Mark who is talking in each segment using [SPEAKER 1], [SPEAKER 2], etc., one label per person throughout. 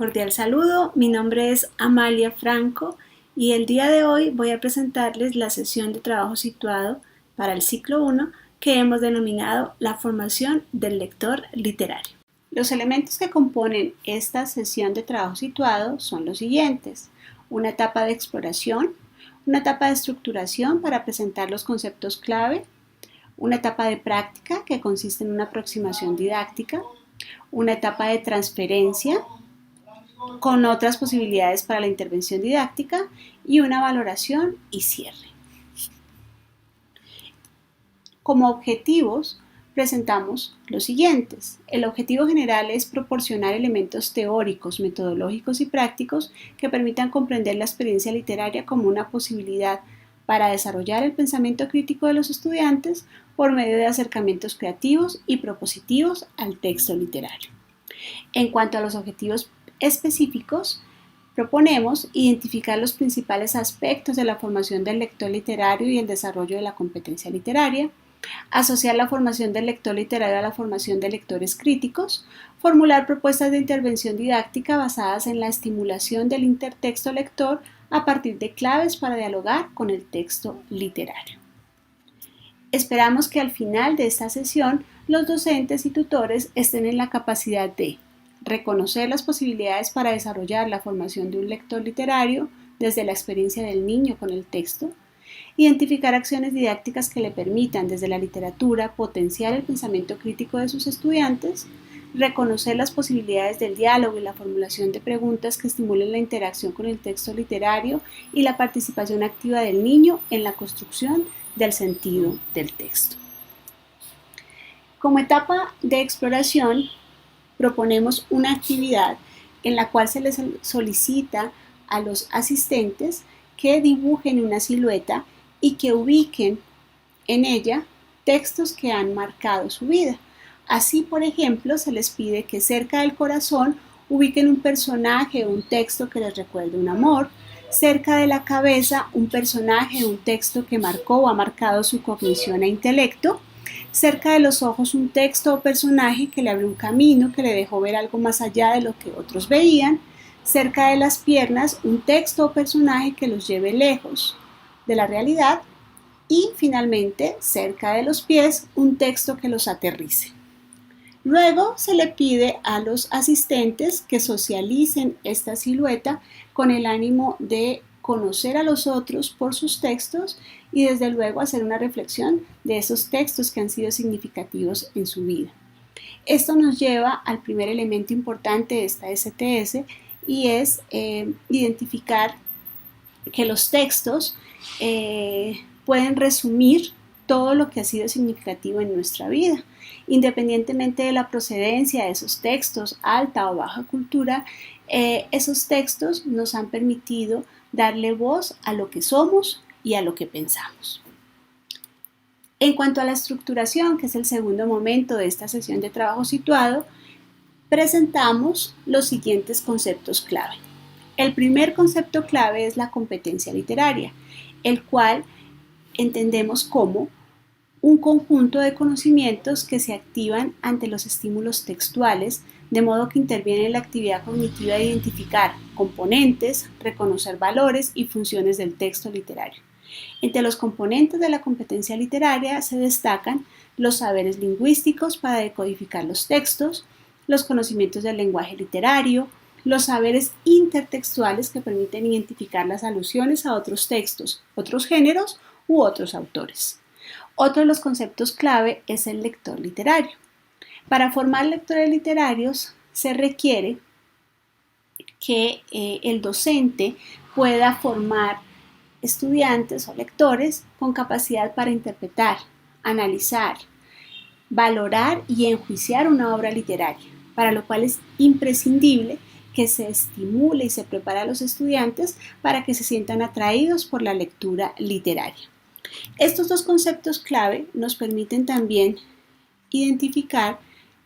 [SPEAKER 1] Cordial saludo, mi nombre es Amalia Franco y el día de hoy voy a presentarles la sesión de trabajo situado para el ciclo 1 que hemos denominado la formación del lector literario. Los elementos que componen esta sesión de trabajo situado son los siguientes: una etapa de exploración, una etapa de estructuración para presentar los conceptos clave, una etapa de práctica que consiste en una aproximación didáctica, una etapa de transferencia con otras posibilidades para la intervención didáctica y una valoración y cierre. Como objetivos presentamos los siguientes. El objetivo general es proporcionar elementos teóricos, metodológicos y prácticos que permitan comprender la experiencia literaria como una posibilidad para desarrollar el pensamiento crítico de los estudiantes por medio de acercamientos creativos y propositivos al texto literario. En cuanto a los objetivos específicos, proponemos identificar los principales aspectos de la formación del lector literario y el desarrollo de la competencia literaria, asociar la formación del lector literario a la formación de lectores críticos, formular propuestas de intervención didáctica basadas en la estimulación del intertexto lector a partir de claves para dialogar con el texto literario. Esperamos que al final de esta sesión los docentes y tutores estén en la capacidad de reconocer las posibilidades para desarrollar la formación de un lector literario desde la experiencia del niño con el texto, identificar acciones didácticas que le permitan desde la literatura potenciar el pensamiento crítico de sus estudiantes, reconocer las posibilidades del diálogo y la formulación de preguntas que estimulen la interacción con el texto literario y la participación activa del niño en la construcción del sentido del texto. Como etapa de exploración, proponemos una actividad en la cual se les solicita a los asistentes que dibujen una silueta y que ubiquen en ella textos que han marcado su vida. Así, por ejemplo, se les pide que cerca del corazón ubiquen un personaje o un texto que les recuerde un amor, cerca de la cabeza un personaje o un texto que marcó o ha marcado su cognición e intelecto, cerca de los ojos un texto o personaje que le abrió un camino, que le dejó ver algo más allá de lo que otros veían, cerca de las piernas un texto o personaje que los lleve lejos de la realidad y finalmente cerca de los pies un texto que los aterrice. Luego se le pide a los asistentes que socialicen esta silueta con el ánimo de conocer a los otros por sus textos y desde luego hacer una reflexión de esos textos que han sido significativos en su vida. Esto nos lleva al primer elemento importante de esta STS y es identificar que los textos pueden resumir todo lo que ha sido significativo en nuestra vida. Independientemente de la procedencia de esos textos, alta o baja cultura, esos textos nos han permitido darle voz a lo que somos y a lo que pensamos. En cuanto a la estructuración, que es el segundo momento de esta sesión de trabajo situado, presentamos los siguientes conceptos clave. El primer concepto clave es la competencia literaria, el cual entendemos como un conjunto de conocimientos que se activan ante los estímulos textuales, de modo que interviene en la actividad cognitiva de identificar componentes, reconocer valores y funciones del texto literario. Entre los componentes de la competencia literaria se destacan los saberes lingüísticos para decodificar los textos, los conocimientos del lenguaje literario, los saberes intertextuales que permiten identificar las alusiones a otros textos, otros géneros u otros autores. Otro de los conceptos clave es el lector literario. Para formar lectores literarios se requiere que el docente pueda formar estudiantes o lectores con capacidad para interpretar, analizar, valorar y enjuiciar una obra literaria, para lo cual es imprescindible que se estimule y se prepare a los estudiantes para que se sientan atraídos por la lectura literaria. Estos dos conceptos clave nos permiten también identificar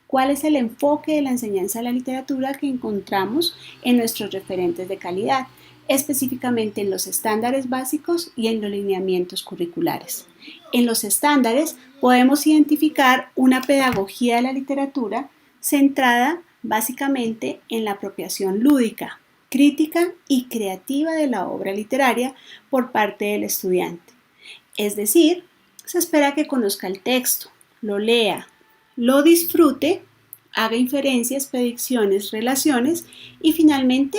[SPEAKER 1] cuál es el enfoque de la enseñanza de la literatura que encontramos en nuestros referentes de calidad, específicamente en los estándares básicos y en los lineamientos curriculares. En los estándares podemos identificar una pedagogía de la literatura centrada básicamente en la apropiación lúdica, crítica y creativa de la obra literaria por parte del estudiante. Es decir, se espera que conozca el texto, lo lea, lo disfrute, haga inferencias, predicciones, relaciones y finalmente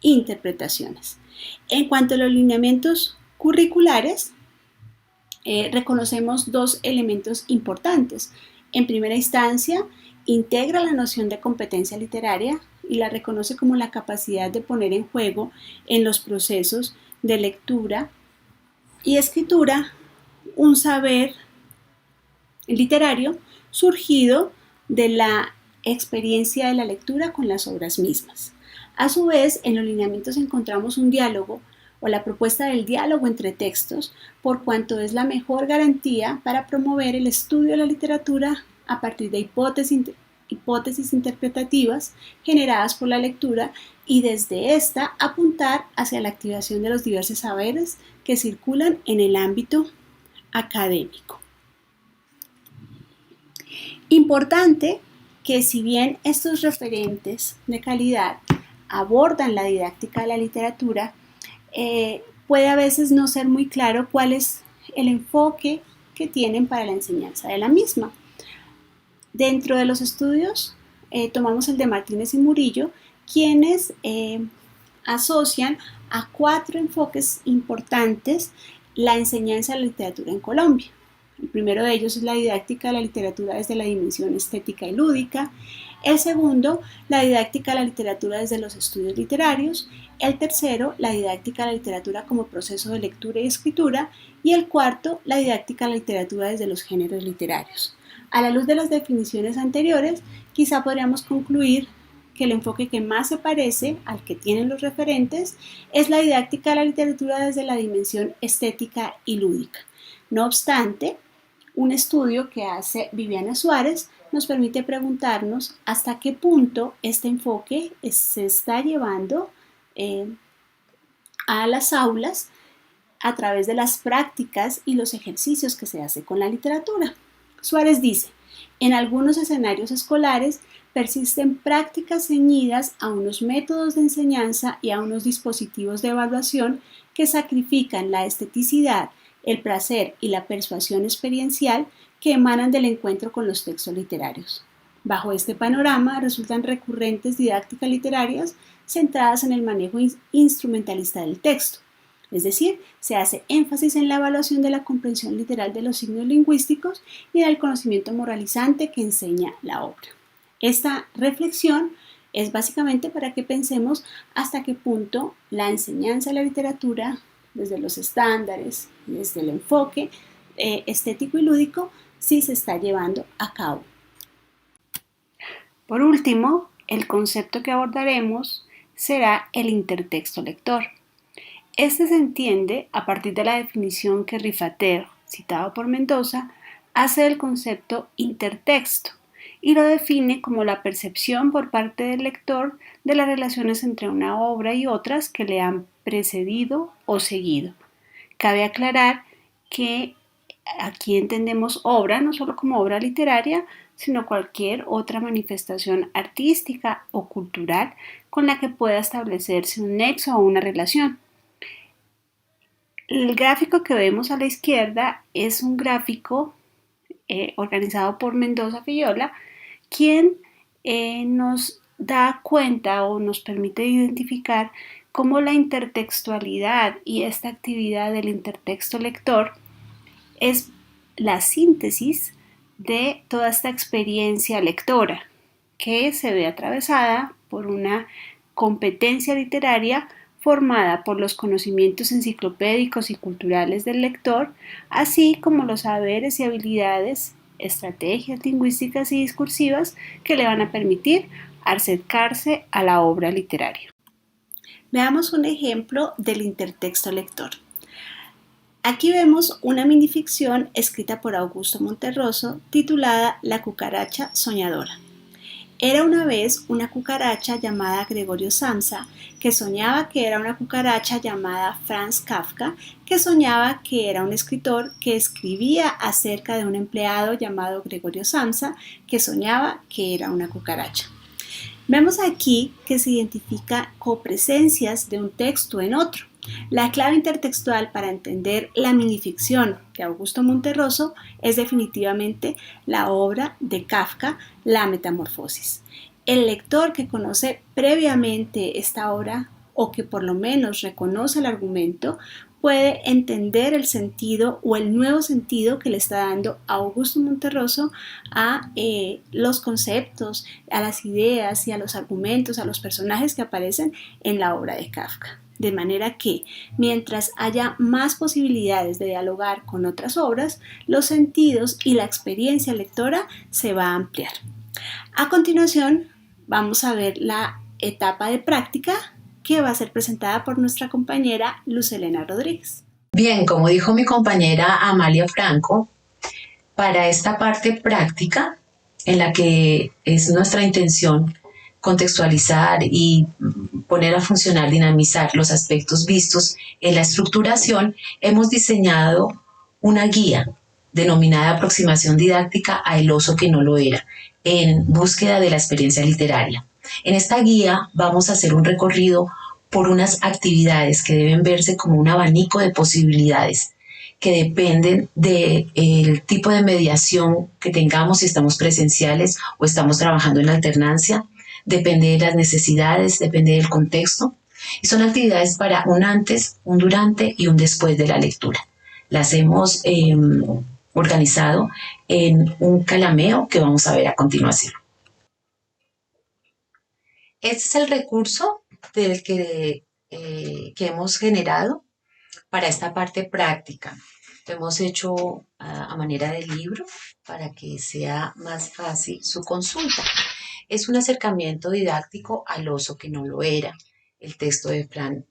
[SPEAKER 1] interpretaciones. En cuanto a los lineamientos curriculares, reconocemos dos elementos importantes. En primera instancia, integra la noción de competencia literaria y la reconoce como la capacidad de poner en juego en los procesos de lectura y escritura un saber literario surgido de la experiencia de la lectura con las obras mismas. A su vez, en los lineamientos encontramos un diálogo o la propuesta del diálogo entre textos, por cuanto es la mejor garantía para promover el estudio de la literatura a partir de hipótesis interpretativas generadas por la lectura y desde esta apuntar hacia la activación de los diversos saberes que circulan en el ámbito académico. Importante que si bien estos referentes de calidad abordan la didáctica de la literatura, puede a veces no ser muy claro cuál es el enfoque que tienen para la enseñanza de la misma. Dentro de los estudios tomamos el de Martínez y Murillo, quienes asocian a 4 enfoques importantes la enseñanza de la literatura en Colombia. El primero de ellos es la didáctica de la literatura desde la dimensión estética y lúdica. El segundo, la didáctica de la literatura desde los estudios literarios. El tercero, la didáctica de la literatura como proceso de lectura y escritura. Y el cuarto, la didáctica de la literatura desde los géneros literarios. A la luz de las definiciones anteriores, quizá podríamos concluir que el enfoque que más se parece al que tienen los referentes es la didáctica de la literatura desde la dimensión estética y lúdica. No obstante, un estudio que hace Viviana Suárez nos permite preguntarnos hasta qué punto este enfoque se está llevando a las aulas a través de las prácticas y los ejercicios que se hace con la literatura. Suárez dice, en algunos escenarios escolares persisten prácticas ceñidas a unos métodos de enseñanza y a unos dispositivos de evaluación que sacrifican la esteticidad, el placer y la persuasión experiencial que emanan del encuentro con los textos literarios. Bajo este panorama resultan recurrentes didácticas literarias centradas en el manejo instrumentalista del texto, es decir, se hace énfasis en la evaluación de la comprensión literal de los signos lingüísticos y en el conocimiento moralizante que enseña la obra. Esta reflexión es básicamente para que pensemos hasta qué punto la enseñanza de la literatura desde los estándares, desde el enfoque estético y lúdico, sí se está llevando a cabo. Por último, el concepto que abordaremos será el intertexto lector. Este se entiende a partir de la definición que Riffater, citado por Mendoza, hace del concepto intertexto y lo define como la percepción por parte del lector de las relaciones entre una obra y otras que le han precedido o seguido. Cabe aclarar que aquí entendemos obra no solo como obra literaria, sino cualquier otra manifestación artística o cultural con la que pueda establecerse un nexo o una relación. El gráfico que vemos a la izquierda es un gráfico organizado por Mendoza Fillola, quien nos da cuenta o nos permite identificar cómo la intertextualidad y esta actividad del intertexto lector es la síntesis de toda esta experiencia lectora que se ve atravesada por una competencia literaria formada por los conocimientos enciclopédicos y culturales del lector, así como los saberes y habilidades, estrategias lingüísticas y discursivas que le van a permitir acercarse a la obra literaria. Veamos un ejemplo del intertexto lector. Aquí vemos una minificción escrita por Augusto Monterroso titulada La cucaracha soñadora. Era una vez una cucaracha llamada Gregorio Samsa, que soñaba que era una cucaracha llamada Franz Kafka, que soñaba que era un escritor que escribía acerca de un empleado llamado Gregorio Samsa, que soñaba que era una cucaracha. Vemos aquí que se identifica copresencias de un texto en otro. La clave intertextual para entender la minificción de Augusto Monterroso es definitivamente la obra de Kafka, La Metamorfosis. El lector que conoce previamente esta obra o que por lo menos reconoce el argumento puede entender el sentido o el nuevo sentido que le está dando Augusto Monterroso a los conceptos, a las ideas y a los argumentos, a los personajes que aparecen en la obra de Kafka. De manera que, mientras haya más posibilidades de dialogar con otras obras, los sentidos y la experiencia lectora se va a ampliar. A continuación, vamos a ver la etapa de práctica que va a ser presentada por nuestra compañera Luz Helena Rodríguez.
[SPEAKER 2] Bien, como dijo mi compañera Amalia Franco, para esta parte práctica, en la que es nuestra intención contextualizar y poner a funcionar, dinamizar los aspectos vistos en la estructuración, hemos diseñado una guía denominada Aproximación Didáctica a El oso que no lo era, en búsqueda de la experiencia literaria. En esta guía vamos a hacer un recorrido por unas actividades que deben verse como un abanico de posibilidades que dependen del tipo de mediación que tengamos, si estamos presenciales o estamos trabajando en alternancia, depende de las necesidades, depende del contexto. Y son actividades para un antes, un durante y un después de la lectura. Las hemos organizado en un calameo que vamos a ver a continuación. Este es el recurso del que hemos generado para esta parte práctica. Lo hemos hecho a manera de libro para que sea más fácil su consulta. Es un acercamiento didáctico al oso que no lo era, el texto de Frank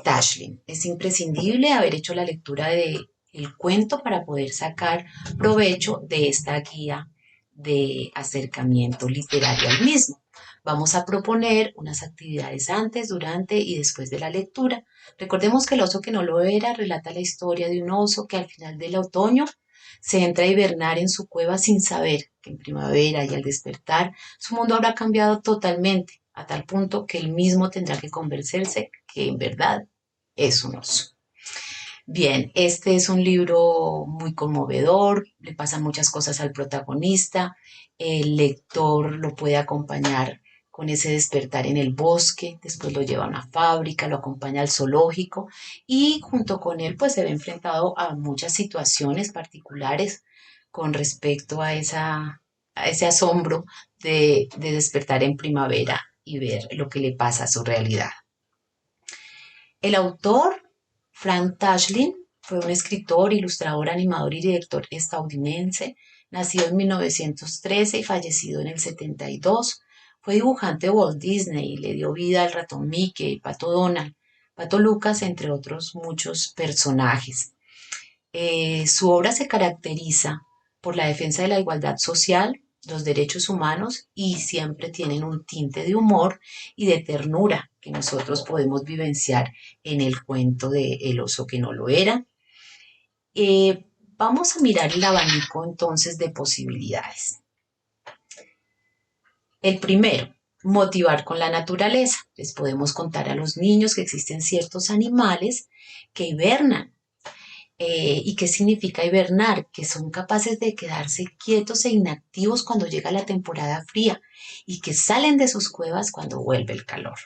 [SPEAKER 2] Tashlin. Es imprescindible haber hecho la lectura del cuento para poder sacar provecho de esta guía de acercamiento literario al mismo. Vamos a proponer unas actividades antes, durante y después de la lectura. Recordemos que El oso que no lo era relata la historia de un oso que al final del otoño se entra a hibernar en su cueva sin saber que en primavera y al despertar su mundo habrá cambiado totalmente, a tal punto que él mismo tendrá que convencerse que en verdad es un oso. Bien, este es un libro muy conmovedor, le pasan muchas cosas al protagonista, el lector lo puede acompañar con ese despertar en el bosque, después lo lleva a una fábrica, lo acompaña al zoológico y junto con él pues se ve enfrentado a muchas situaciones particulares con respecto a ese asombro de despertar en primavera y ver lo que le pasa a su realidad. El autor, Frank Tashlin, fue un escritor, ilustrador, animador y director estadounidense, nacido en 1913 y fallecido en el 72. Fue dibujante de Walt Disney y le dio vida al ratón Mickey, Pato Donald, Pato Lucas, entre otros muchos personajes. Su obra se caracteriza por la defensa de la igualdad social, los derechos humanos y siempre tienen un tinte de humor y de ternura que nosotros podemos vivenciar en el cuento de El oso que no lo era. Vamos a mirar el abanico entonces de posibilidades. El primero, motivar con la naturaleza. Les podemos contar a los niños que existen ciertos animales que hibernan. ¿Y qué significa hibernar? Que son capaces de quedarse quietos e inactivos cuando llega la temporada fría y que salen de sus cuevas cuando vuelve el calor.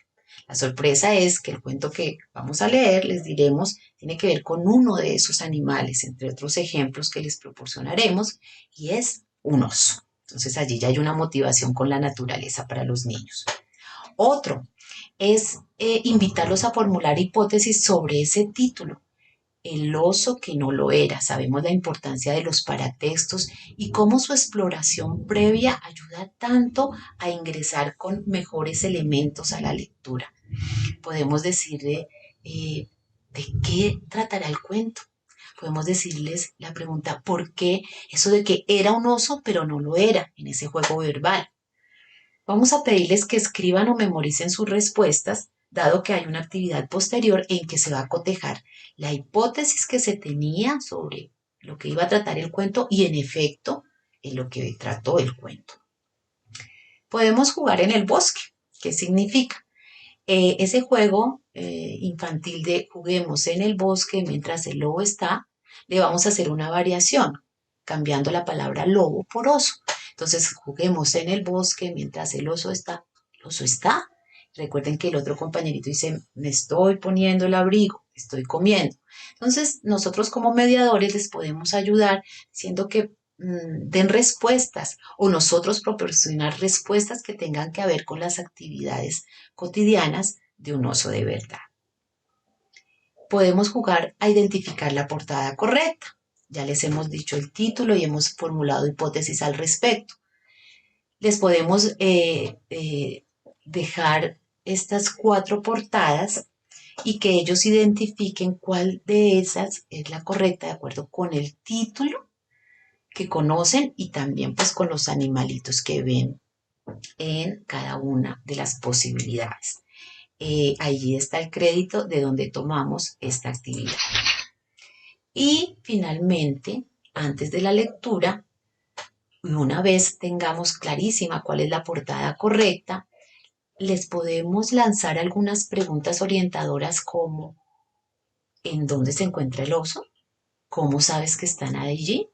[SPEAKER 2] La sorpresa es que el cuento que vamos a leer, les diremos, tiene que ver con uno de esos animales, entre otros ejemplos que les proporcionaremos, y es un oso. Entonces allí ya hay una motivación con la naturaleza para los niños. Otro es invitarlos a formular hipótesis sobre ese título. El oso que no lo era. Sabemos la importancia de los paratextos y cómo su exploración previa ayuda tanto a ingresar con mejores elementos a la lectura. Podemos decirle de qué tratará el cuento. Podemos decirles la pregunta, ¿por qué eso de que era un oso pero no lo era en ese juego verbal? Vamos a pedirles que escriban o memoricen sus respuestas, dado que hay una actividad posterior en que se va a cotejar la hipótesis que se tenía sobre lo que iba a tratar el cuento y en efecto en lo que trató el cuento. Podemos jugar en el bosque. ¿Qué significa? Ese juego infantil de juguemos en el bosque mientras el lobo está, le vamos a hacer una variación, cambiando la palabra lobo por oso. Entonces, juguemos en el bosque mientras el oso está. El oso está. Recuerden que el otro compañerito dice, me estoy poniendo el abrigo, estoy comiendo. Entonces, nosotros como mediadores les podemos ayudar, siendo que den respuestas o nosotros proporcionar respuestas que tengan que ver con las actividades cotidianas de un oso de verdad. Podemos jugar a identificar la portada correcta. Ya les hemos dicho el título y hemos formulado hipótesis al respecto. Les podemos dejar estas 4 portadas y que ellos identifiquen cuál de esas es la correcta de acuerdo con el título que conocen y también pues con los animalitos que ven en cada una de las posibilidades. Allí está el crédito de donde tomamos esta actividad. Y finalmente, antes de la lectura, y una vez tengamos clarísima cuál es la portada correcta, les podemos lanzar algunas preguntas orientadoras como ¿en dónde se encuentra el oso? ¿Cómo sabes que están allí?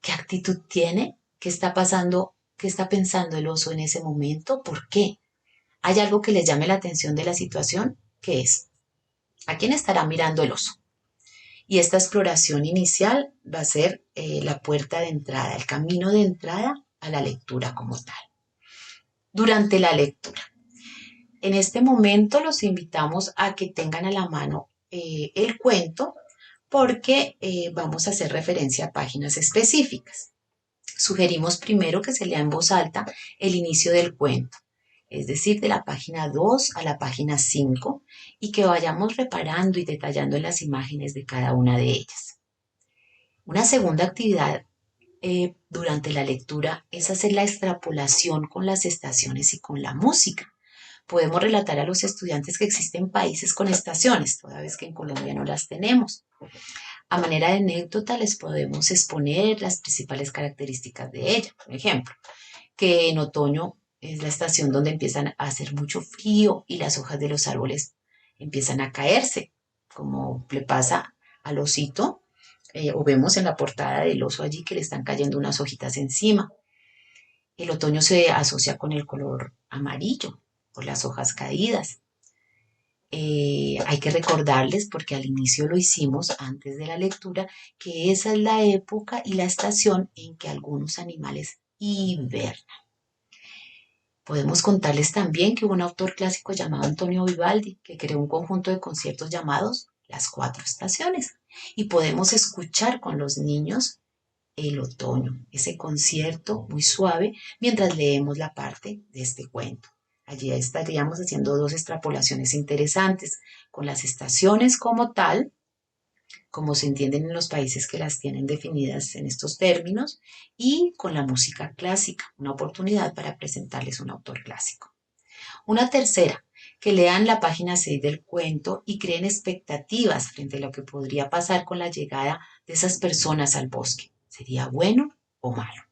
[SPEAKER 2] ¿Qué actitud tiene? ¿Qué está pasando? ¿Qué está pensando el oso en ese momento? ¿Por qué? ¿Hay algo que les llame la atención de la situación? ¿Qué es? ¿A quién estará mirando el oso? Y esta exploración inicial va a ser la puerta de entrada, el camino de entrada a la lectura como tal. Durante la lectura, en este momento los invitamos a que tengan a la mano el cuento porque vamos a hacer referencia a páginas específicas. Sugerimos primero que se lea en voz alta el inicio del cuento, es decir, de la página 2 a la página 5, y que vayamos reparando y detallando en las imágenes de cada una de ellas. Una segunda actividad durante la lectura es hacer la extrapolación con las estaciones y con la música. Podemos relatar a los estudiantes que existen países con estaciones, toda vez que en Colombia no las tenemos. A manera de anécdota les podemos exponer las principales características de ella. Por ejemplo, que en otoño es la estación donde empiezan a hacer mucho frío y las hojas de los árboles empiezan a caerse, como le pasa al osito, o vemos en la portada del oso allí que le están cayendo unas hojitas encima. El otoño se asocia con el color amarillo, por las hojas caídas. Hay que recordarles, porque al inicio lo hicimos antes de la lectura, que esa es la época y la estación en que algunos animales hibernan. Podemos contarles también que hubo un autor clásico llamado Antonio Vivaldi que creó un conjunto de conciertos llamados Las Cuatro Estaciones, y podemos escuchar con los niños el otoño, ese concierto muy suave mientras leemos la parte de este cuento. Allí estaríamos haciendo 2 extrapolaciones interesantes con las estaciones como tal, como se entienden en los países que las tienen definidas en estos términos, y con la música clásica, una oportunidad para presentarles un autor clásico. Una tercera, que lean la página 6 del cuento y creen expectativas frente a lo que podría pasar con la llegada de esas personas al bosque. ¿Sería bueno o malo?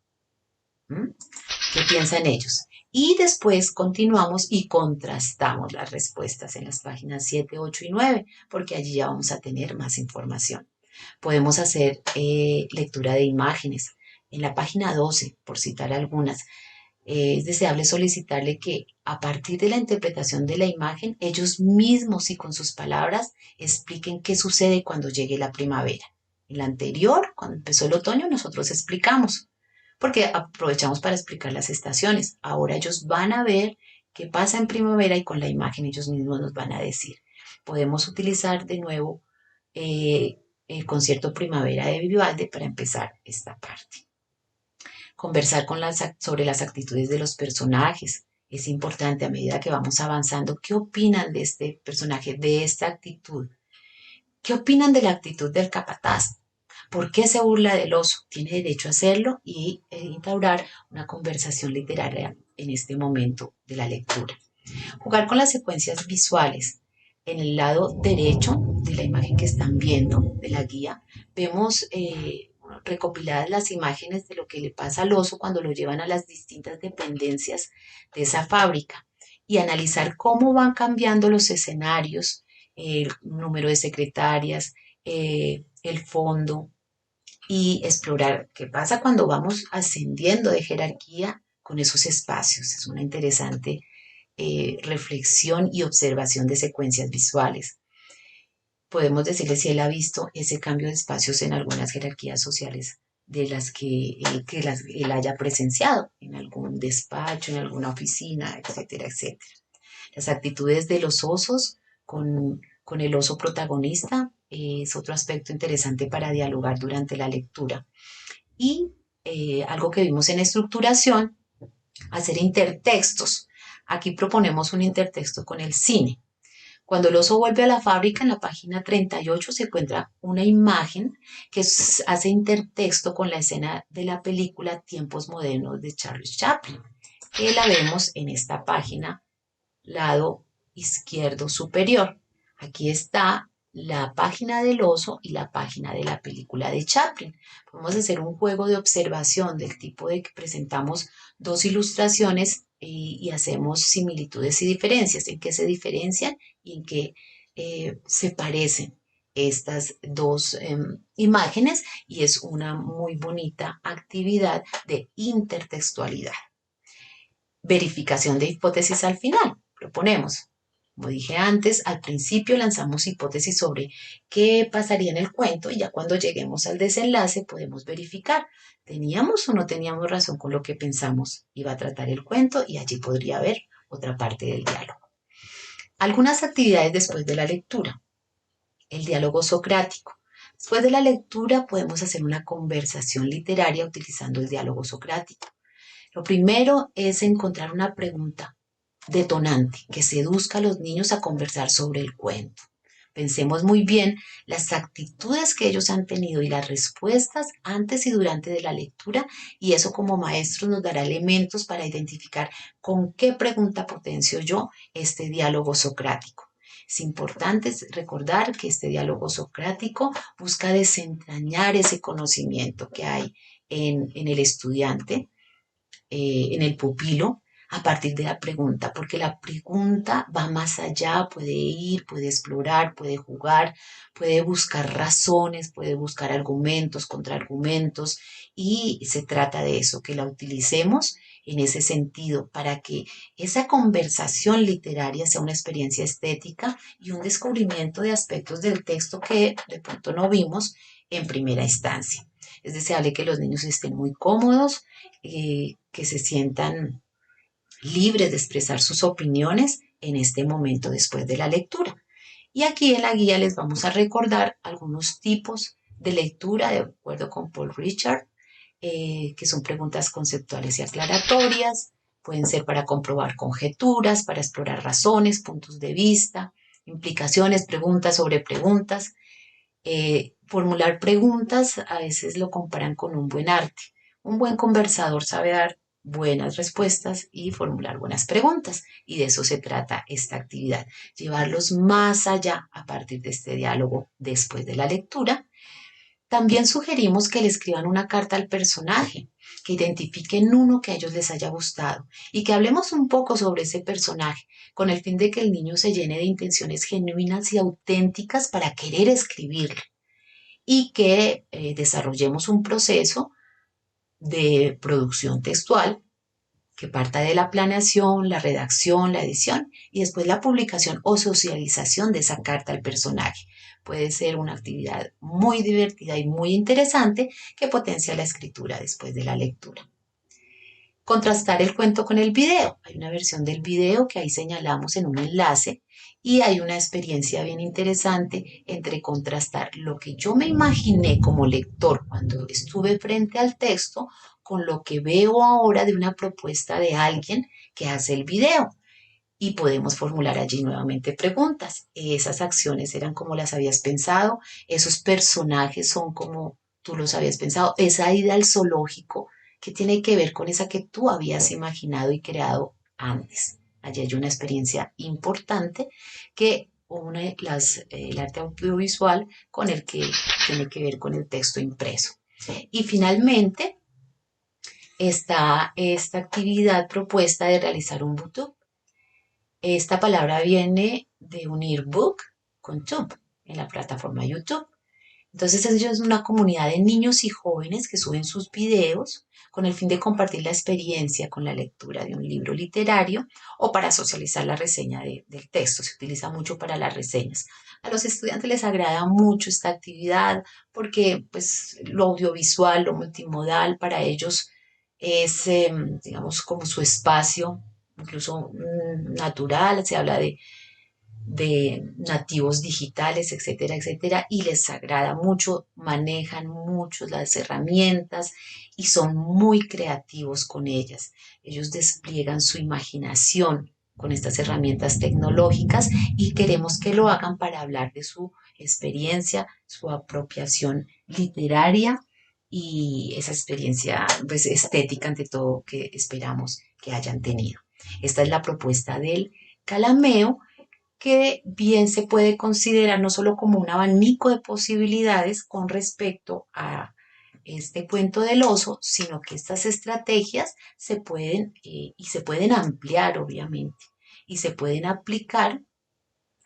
[SPEAKER 2] ¿Qué piensan ellos? Y después continuamos y contrastamos las respuestas en las páginas 7, 8 y 9, porque allí ya vamos a tener más información. Podemos hacer lectura de imágenes. En la página 12, por citar algunas, es deseable solicitarle que a partir de la interpretación de la imagen, ellos mismos y con sus palabras expliquen qué sucede cuando llegue la primavera. En la anterior, cuando empezó el otoño, nosotros explicamos, porque aprovechamos para explicar las estaciones. Ahora ellos van a ver qué pasa en primavera y con la imagen ellos mismos nos van a decir. Podemos utilizar de nuevo el concierto Primavera de Vivaldi para empezar esta parte. Conversar sobre las actitudes de los personajes. Es importante a medida que vamos avanzando. ¿Qué opinan de este personaje, de esta actitud? ¿Qué opinan de la actitud del capataz? ¿Por qué se burla del oso? Tiene derecho a hacerlo y instaurar una conversación literaria en este momento de la lectura. Jugar con las secuencias visuales. En el lado derecho de la imagen que están viendo, de la guía, vemos recopiladas las imágenes de lo que le pasa al oso cuando lo llevan a las distintas dependencias de esa fábrica y analizar cómo van cambiando los escenarios, el número de secretarias, el fondo, y explorar qué pasa cuando vamos ascendiendo de jerarquía con esos espacios. Es una interesante reflexión y observación de secuencias visuales. Podemos decirle si él ha visto ese cambio de espacios en algunas jerarquías sociales de las que él haya presenciado, en algún despacho, en alguna oficina, etcétera, etcétera. Las actitudes de los osos con el oso protagonista es otro aspecto interesante para dialogar durante la lectura. Y algo que vimos en estructuración, hacer intertextos. Aquí proponemos un intertexto con el cine. Cuando el oso vuelve a la fábrica, en la página 38 se encuentra una imagen que hace intertexto con la escena de la película Tiempos Modernos de Charles Chaplin, que la vemos en esta página, lado izquierdo superior. Aquí está la página del oso y la página de la película de Chaplin. Podemos hacer un juego de observación del tipo de que presentamos dos ilustraciones y hacemos similitudes y diferencias, en qué se diferencian y en qué se parecen estas dos imágenes, y es una muy bonita actividad de intertextualidad. Verificación de hipótesis al final. Proponemos, como dije antes, al principio lanzamos hipótesis sobre qué pasaría en el cuento y ya cuando lleguemos al desenlace podemos verificar, ¿teníamos o no teníamos razón con lo que pensamos iba a tratar el cuento? Y allí podría haber otra parte del diálogo. Algunas actividades después de la lectura. El diálogo socrático. Después de la lectura podemos hacer una conversación literaria utilizando el diálogo socrático. Lo primero es encontrar una pregunta detonante que seduzca a los niños a conversar sobre el cuento. Pensemos muy bien las actitudes que ellos han tenido y las respuestas antes y durante de la lectura, y eso como maestros nos dará elementos para identificar con qué pregunta potencio yo este diálogo socrático. Es importante recordar que este diálogo socrático busca desentrañar ese conocimiento que hay en el estudiante, en el pupilo, a partir de la pregunta, porque la pregunta va más allá, puede ir, puede explorar, puede jugar, puede buscar razones, puede buscar argumentos, contraargumentos, y se trata de eso, que la utilicemos en ese sentido para que esa conversación literaria sea una experiencia estética y un descubrimiento de aspectos del texto que de pronto no vimos en primera instancia. Es deseable que los niños estén muy cómodos, que se sientan libres de expresar sus opiniones en este momento después de la lectura. Y aquí en la guía les vamos a recordar algunos tipos de lectura de acuerdo con Paul Richard, que son preguntas conceptuales y aclaratorias, pueden ser para comprobar conjeturas, para explorar razones, puntos de vista, implicaciones, preguntas sobre preguntas. Formular preguntas a veces lo comparan con un buen arte. Un buen conversador sabe dar buenas respuestas y formular buenas preguntas, y de eso se trata esta actividad, llevarlos más allá a partir de este diálogo después de la lectura. También sugerimos que le escriban una carta al personaje, que identifiquen uno que a ellos les haya gustado y que hablemos un poco sobre ese personaje, con el fin de que el niño se llene de intenciones genuinas y auténticas para querer escribirlo, y que desarrollemos un proceso de producción textual que parta de la planeación, la redacción, la edición y después la publicación o socialización de esa carta al personaje. Puede ser una actividad muy divertida y muy interesante que potencia la escritura después de la lectura. Contrastar el cuento con el video. Hay una versión del video que ahí señalamos en un enlace, y hay una experiencia bien interesante entre contrastar lo que yo me imaginé como lector cuando estuve frente al texto con lo que veo ahora de una propuesta de alguien que hace el video. Y podemos formular allí nuevamente preguntas. ¿Esas acciones eran como las habías pensado? ¿Esos personajes son como tú los habías pensado? ¿Esa ida al zoológico que tiene que ver con esa que tú habías imaginado y creado antes? Allí hay una experiencia importante que une el arte audiovisual con el que tiene que ver con el texto impreso. Y finalmente está esta actividad propuesta de realizar un book. Esta palabra viene de unir book con tube en la plataforma YouTube. Entonces ellos es una comunidad de niños y jóvenes que suben sus videos con el fin de compartir la experiencia con la lectura de un libro literario o para socializar la reseña del texto. Se utiliza mucho para las reseñas. A los estudiantes les agrada mucho esta actividad porque pues, lo audiovisual, lo multimodal para ellos es, digamos, como su espacio, incluso natural. Se habla de nativos digitales, etcétera, etcétera, y les agrada mucho, manejan mucho las herramientas y son muy creativos con ellas. Ellos despliegan su imaginación con estas herramientas tecnológicas y queremos que lo hagan para hablar de su experiencia, su apropiación literaria y esa experiencia pues, estética ante todo que esperamos que hayan tenido. Esta es la propuesta del Calameo, que bien se puede considerar no solo como un abanico de posibilidades con respecto a este cuento del oso, sino que estas estrategias se pueden y se pueden ampliar, obviamente, y se pueden aplicar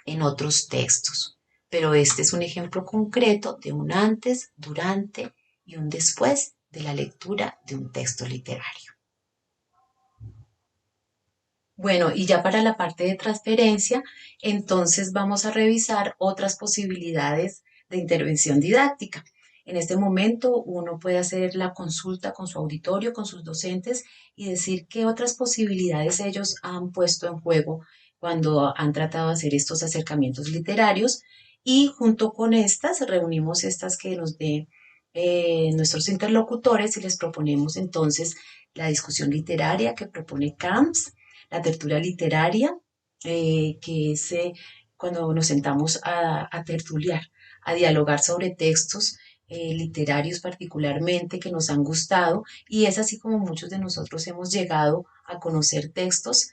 [SPEAKER 2] en otros textos. Pero este es un ejemplo concreto de un antes, durante y un después de la lectura de un texto literario. Bueno, y ya para la parte de transferencia, entonces vamos a revisar otras posibilidades de intervención didáctica. En este momento uno puede hacer la consulta con su auditorio, con sus docentes y decir qué otras posibilidades ellos han puesto en juego cuando han tratado de hacer estos acercamientos literarios y junto con estas reunimos estas que nos dé nuestros interlocutores y les proponemos entonces la discusión literaria que propone CAMS, la tertulia literaria, que es cuando nos sentamos a tertuliar, a dialogar sobre textos literarios particularmente que nos han gustado y es así como muchos de nosotros hemos llegado a conocer textos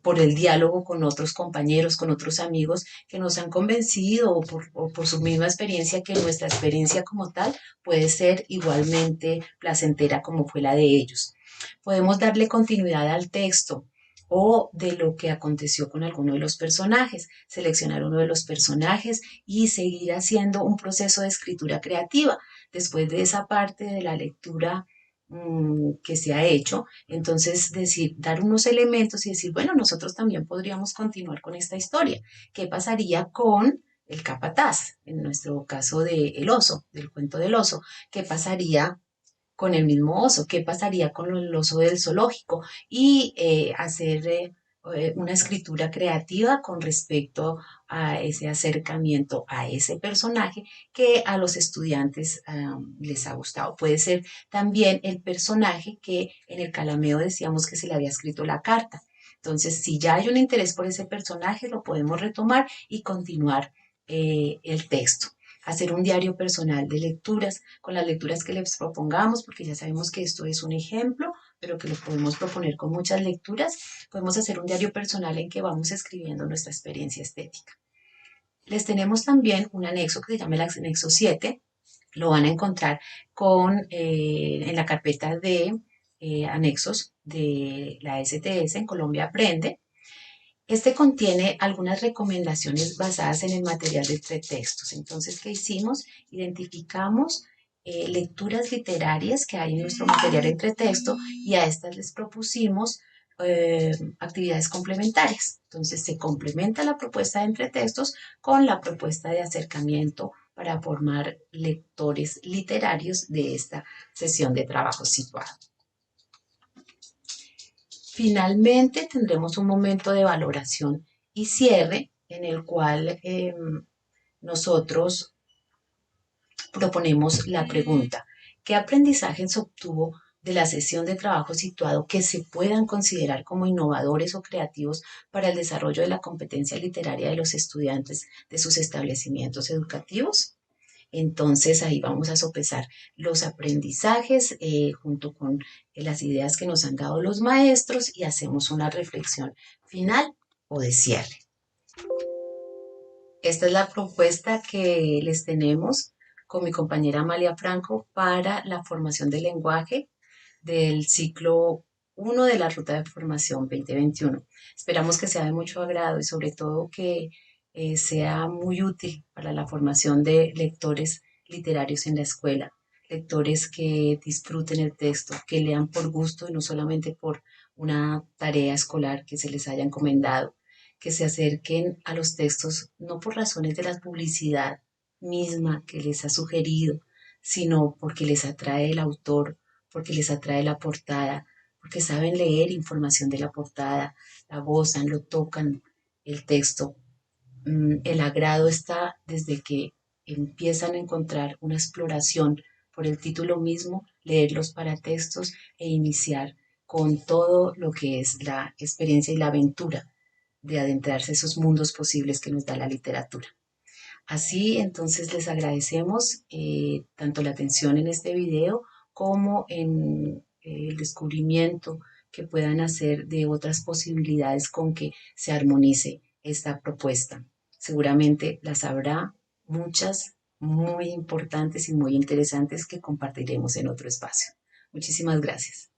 [SPEAKER 2] por el diálogo con otros compañeros, con otros amigos que nos han convencido o por su misma experiencia que nuestra experiencia como tal puede ser igualmente placentera como fue la de ellos. Podemos darle continuidad al texto o de lo que aconteció con alguno de los personajes, seleccionar uno de los personajes y seguir haciendo un proceso de escritura creativa. Después de esa parte de la lectura que se ha hecho, entonces decir, dar unos elementos y decir, bueno, nosotros también podríamos continuar con esta historia. ¿Qué pasaría con el capataz? En nuestro caso de El oso, del cuento del oso. ¿Qué pasaría con el mismo oso? ¿Qué pasaría con el oso del zoológico? Y hacer una escritura creativa con respecto a ese acercamiento a ese personaje que a los estudiantes les ha gustado. Puede ser también el personaje que en el Calameo decíamos que se le había escrito la carta. Entonces, si ya hay un interés por ese personaje, lo podemos retomar y continuar el texto. Hacer un diario personal de lecturas con las lecturas que les propongamos, porque ya sabemos que esto es un ejemplo, pero que lo podemos proponer con muchas lecturas. Podemos hacer un diario personal en que vamos escribiendo nuestra experiencia estética. Les tenemos también un anexo que se llama el anexo 7. Lo van a encontrar en la carpeta de anexos de la STS en Colombia Aprende. Este contiene algunas recomendaciones basadas en el material de pretextos. Entonces, ¿qué hicimos? Identificamos lecturas literarias que hay en nuestro material entre texto y a estas les propusimos actividades complementarias. Entonces, se complementa la propuesta de entretextos con la propuesta de acercamiento para formar lectores literarios de esta sesión de trabajo situado. Finalmente tendremos un momento de valoración y cierre en el cual nosotros proponemos la pregunta: ¿qué aprendizaje se obtuvo de la sesión de trabajo situado que se puedan considerar como innovadores o creativos para el desarrollo de la competencia literaria de los estudiantes de sus establecimientos educativos? Entonces ahí vamos a sopesar los aprendizajes junto con las ideas que nos han dado los maestros y hacemos una reflexión final o de cierre. Esta es la propuesta que les tenemos con mi compañera Amalia Franco para la formación del lenguaje del ciclo 1 de la Ruta de Formación 2021. Esperamos que sea de mucho agrado y sobre todo que sea muy útil para la formación de lectores literarios en la escuela, lectores que disfruten el texto, que lean por gusto y no solamente por una tarea escolar que se les haya encomendado, que se acerquen a los textos no por razones de la publicidad misma que les ha sugerido, sino porque les atrae el autor, porque les atrae la portada, porque saben leer información de la portada, la gozan, lo tocan, el texto. El agrado está desde que empiezan a encontrar una exploración por el título mismo, leer los paratextos e iniciar con todo lo que es la experiencia y la aventura de adentrarse a esos mundos posibles que nos da la literatura. Así, entonces, les agradecemos tanto la atención en este video como en el descubrimiento que puedan hacer de otras posibilidades con que se armonice esta propuesta. Seguramente las habrá muchas muy importantes y muy interesantes que compartiremos en otro espacio. Muchísimas gracias.